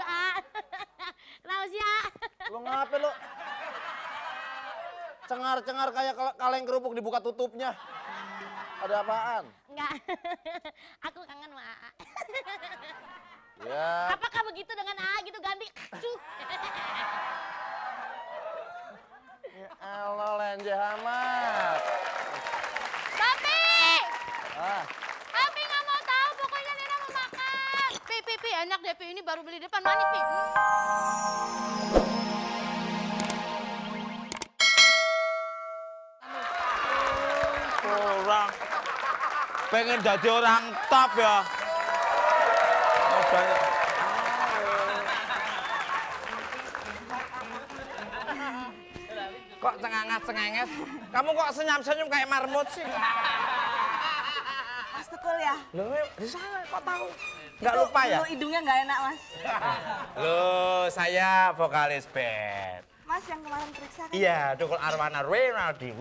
Aduh, kenapa sih, Lu ngapain lu? Cengar-cengar kayak kaleng kerupuk dibuka tutupnya. Ada apaan? Enggak. Aku kangen sama Aa. Ya. Apakah begitu dengan Aa gitu ganti? Ya Allah, lenje amat. Papi! Ah, Papi nggak mau tahu, pokoknya Nena mau makan. Pi, enak deh, Pi. Ini baru beli depan manis, Pi. Orang pengen jadi orang top ya. Banyak. Kok cengangas-cengenges? Kamu kok senyum-senyum kayak marmut sih? Mas Tukul ya? Loh, di sana kok tahu? Nggak lupa ya? Lu hidungnya nggak enak, Mas. Loh, saya vokalis band. Mas yang kemarin periksa kan? Iya, Tukul Arwana Renaldi.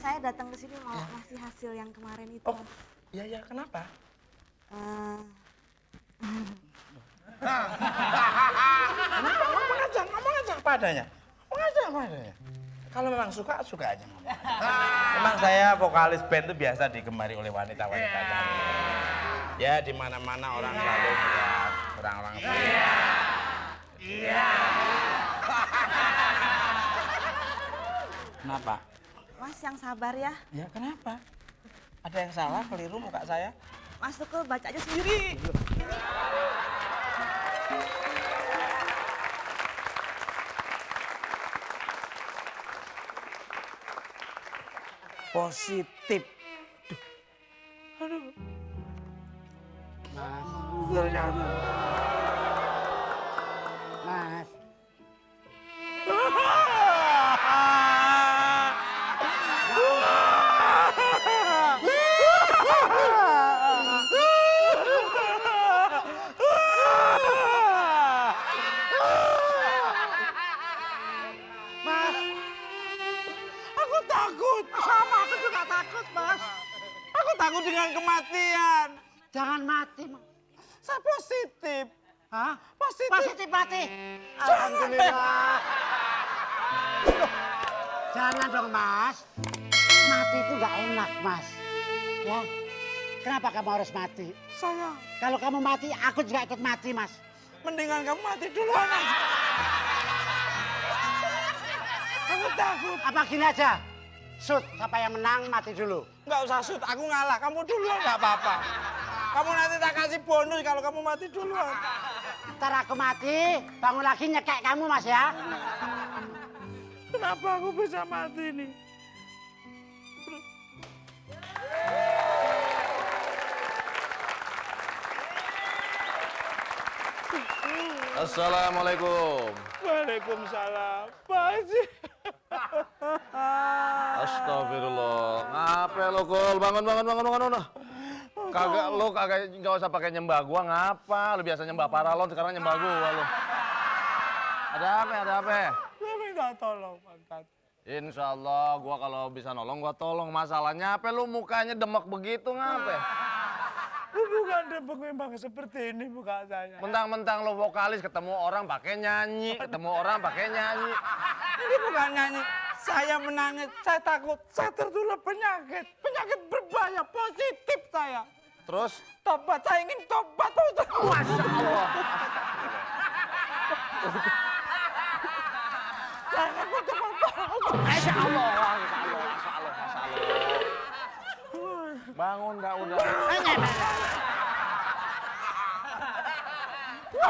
Saya datang ke sini mau ngasih hasil yang kemarin itu. Oh, iya, kenapa? Ngomong aja apa adanya. Kalau memang suka aja ngomong. Memang saya vokalis band itu biasa digemari oleh wanita-wanita cantik. Ya, di mana-mana orang selalu melihat orang-orang cantik. Iya. Kenapa? Mas yang sabar ya. Ya, kenapa? Ada yang salah, keliru muka saya? Mas Tukul baca aja sendiri. Positif. Aduh. Mas. Ternyata. Mas. Aku takut. Sama, aku juga takut, Mas. Aku takut dengan kematian. Jangan mati, Mas. Saya positif. Hah? Positif. Positif mati. alhamdulillah. Jangan dong, Mas. Mati itu nggak enak, Mas. Ya. Kenapa kamu harus mati? Saya. Kalau kamu mati, aku juga ikut mati, Mas. Mendingan kamu mati duluan aja. Aku takut. Apa gini aja? Shoot, siapa yang menang mati dulu. Nggak usah shoot, aku ngalah. Kamu duluan nggak apa-apa. Kamu nanti tak kasih bonus kalau kamu mati duluan. Ntar aku mati, bangun lagi nyekek kamu, Mas ya. Kenapa aku bisa mati nih? Assalamualaikum. Waalaikumsalam. Pak Haji. Astagfirullah. Ngapain lo, Kul? Bangun. Kagak nggak usah pakai nyembah gua, ngapa? Lu biasa nyembah paralon, sekarang nyembah gua lu. Ada apa? Saya minta tolong, Pak Kat. Insya Allah gua kalau bisa nolong gua tolong. Masalahnya apa lu mukanya demek begitu ngapa? Bukan debek memang seperti ini muka saya. Mentang-mentang lo vokalis ketemu orang pakai nyanyi, Ini bukan nyanyi. Saya menangis, saya takut, saya tertular penyakit berbahaya, positif saya. Terus? Tobat, saya ingin tobat, Ustaz. Masya Allah. Masya Allah. Bangun dah udah.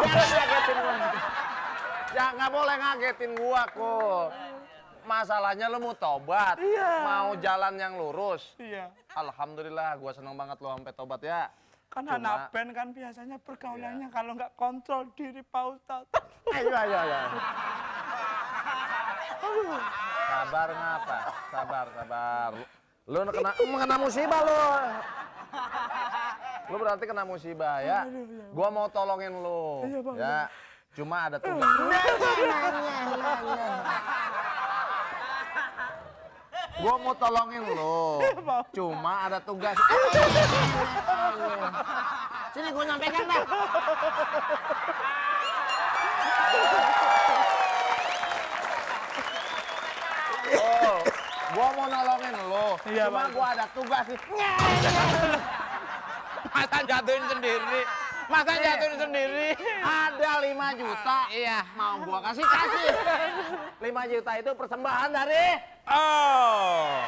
Beres ngagetin gua. Ya nggak boleh ngagetin gua kok. Masalahnya lu mau tobat, mau jalan yang lurus. Iya. Alhamdulillah, gua seneng banget lu sampai tobat ya. Kan anak band kan biasanya pergaulannya kalau nggak kontrol diri, Pak Ustaz. Ayo. Sabar ngapa? Sabar. Lu kena musibah lu. Lu berarti kena musibah ya. Gua mau tolongin lu. Ya. Cuma ada tugas. Gua mau tolongin lu. Cuma ada tugas. Sini gue nyampaikan dah. Oh, gua mau nolongin lo. Iya, Cuma Bang. gua ada tugas nih. Masa jatuhin sendiri? Masa jatuhin sendiri? Ada 5 juta. Iya. Mau gua kasih. 5 juta itu persembahan dari... Oh.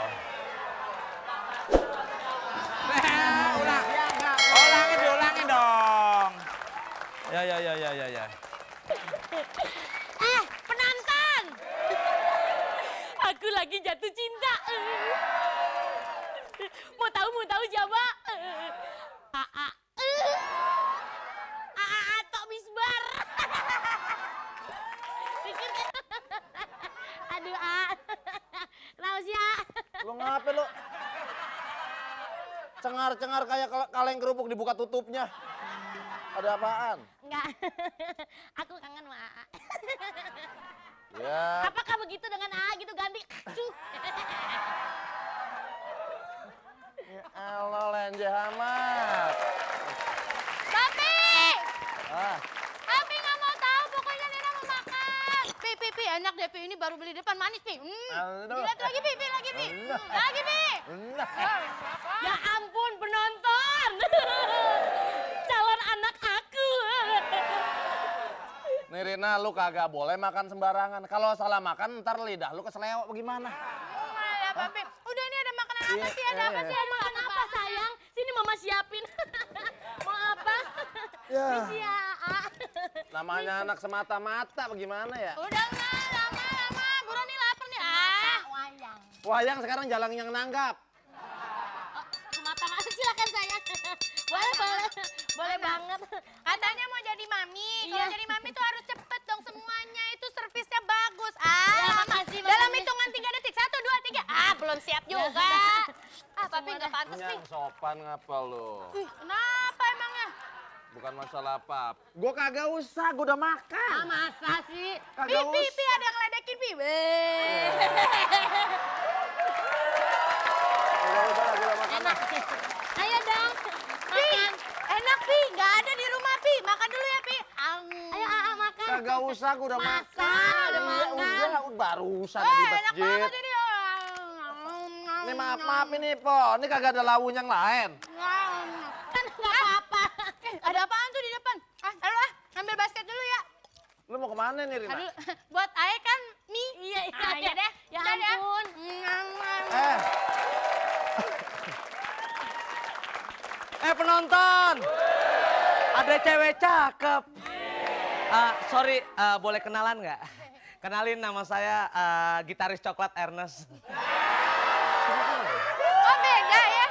Ulang. Ya, enggak. Ulangin dong. Ya. Penonton! Aku lagi jatuh cinta. Mau tahu siapa? Aa. Aa Atok Misbar. Aduh, A. Kenapa sih, A? Lu ngapain lu? Cengar-cengar kayak kaleng kerupuk dibuka tutupnya. Ada apaan? Enggak. Aku kangen sama A. Ya. Apakah begitu dengan A gitu ganti? Cuh. Ya Allah, lenje amat. Papi! Ah, Papi nggak mau tahu, pokoknya Nena mau makan. Pi, enak deh, Pi. Ini baru beli depan manis, Pi. Aduh. Lihat lagi, Pi, lagi, Pi. Aduh. Lagi, Pi. nah. Ya ampun, penonton. Calon anak aku. Nih Rina, lu kagak boleh makan sembarangan. Kalau salah makan, ntar lidah lu keseleo bagaimana? Ya, Papi. Udah, ini ada makanan apa Iya, sih? Ada apa iya. sih? Ada makan apa, sayang? Sini Mama siapin. Mau apa? Ya. Misi ya, A. Namanya anak semata-mata bagaimana ya? Udah nggak, lama. Buruan nih lapar nih. Wayang. Wayang sekarang jalan yang nanggap. Semata-mata silakan sayang. Boleh banget. Katanya mau jadi mami. Kalau jadi mami tuh harus cepet dong semuanya. Itu servisnya bagus. Makasih. Dalam hitungan 3 detik. 1, 2, 3. Belum siap juga. Papi nggak pantas nih. Yang sopan ngapa lu? Kenapa emangnya? Bukan masalah apa. Gua kagak usah, gua udah makan. Masa sih? Kagak Pi, ada yang ledekin, Pi. Kagak usah, gua udah makan. Enak. Ayo dong. Makan. Enak, Pi. Nggak ada di rumah, Pi. Makan dulu ya, Pi. Ayo, makan. Kagak usah, gua udah Masa? makan. Udah Iya, makan. udah, barusan di Enak masjid. banget ini. Ini maaf ini, Po. Ini kagak ada lauk yang lain. Kan nggak apa-apa. Ada apaan tuh di depan? Aduh, ambil basket dulu ya. Lu mau kemana nih, Rina? Aduh, buat Ae kan mie. Iya deh. Ya ampun. Penonton, ada cewek cakep. Sorry, boleh kenalan nggak? Kenalin, nama saya gitaris coklat Ernest. Oh beda ya?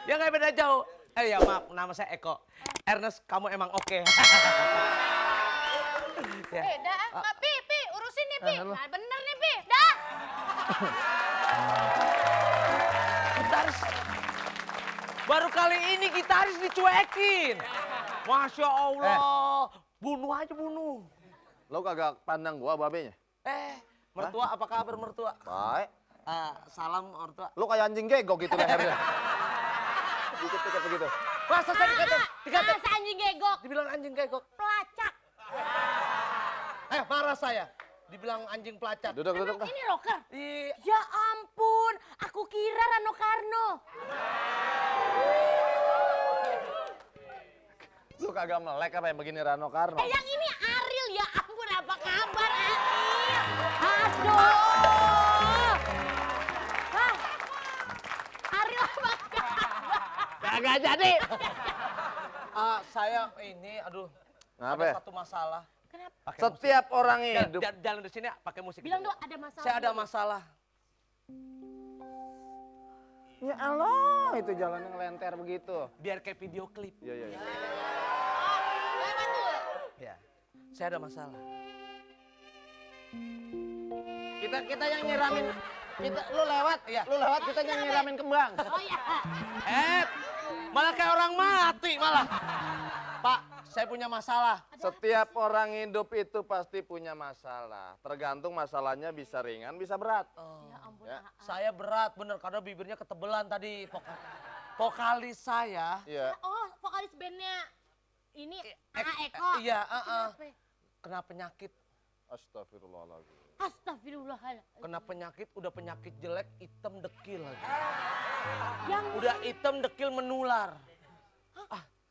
Ya nggak beda jauh. Ya maaf, nama saya Eko. Ernest, kamu emang oke. Ya. Beda. Nggak, Pi, urusin nih, Pi. Nah, bener nih, Pi. Dah. Gitaris. Baru kali ini gitaris dicuekin. Masya Allah. Bunuh aja, bunuh. Lu kagak pandang gua babenya? Mertua, apa kabar mertua? Baik. Salam mertua. Lu kayak anjing gegok gitu lehernya. Dikit-dikit begitu. Masa saya dikata? Masa anjing gegok? Dibilang anjing gegok. Pelacak. Marah saya. Dibilang anjing pelacak. Duduk. Ini rocker? Iya. Ya ampun, aku kira Rano Karno. Lu kagak melek apa yang begini Rano Karno? Yang ini Ariel, ya ampun, apa kabar Ariel? Aduh. Ariel apa kabar? Kagak jadi. Saya ini, aduh. Ngapa? Ada satu masalah. Kenapa? Pakai Setiap orang musik. hidup. Jalan di sini pakai musik. Bilang dong ada masalah. Saya ada masalah. Ya Allah, itu jalan yang lenter begitu. Biar kayak video klip. Iya. Lewat tuh. Ya. Saya ada masalah. Kita yang nyiramin. Lu lewat, Iya. Lu lewat kita yang nyiramin kembang. Oh iya. Malah kayak orang mati malah. Pak, saya punya masalah. Setiap orang hidup itu pasti punya masalah. Tergantung masalahnya bisa ringan, bisa berat. Ya ampun. Ya. Saya berat bener karena bibirnya ketebelan tadi. Vokalis saya. Iya. Oh, vokalis bandnya Ini Eko. Iya, kena penyakit. Astagfirullahaladzim. Astagfirullahaladzim. Kena penyakit, udah penyakit jelek, hitam dekil lagi. Yang Udah hitam dekil menular.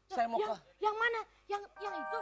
Saya mau ke... Yang mana? Yang itu?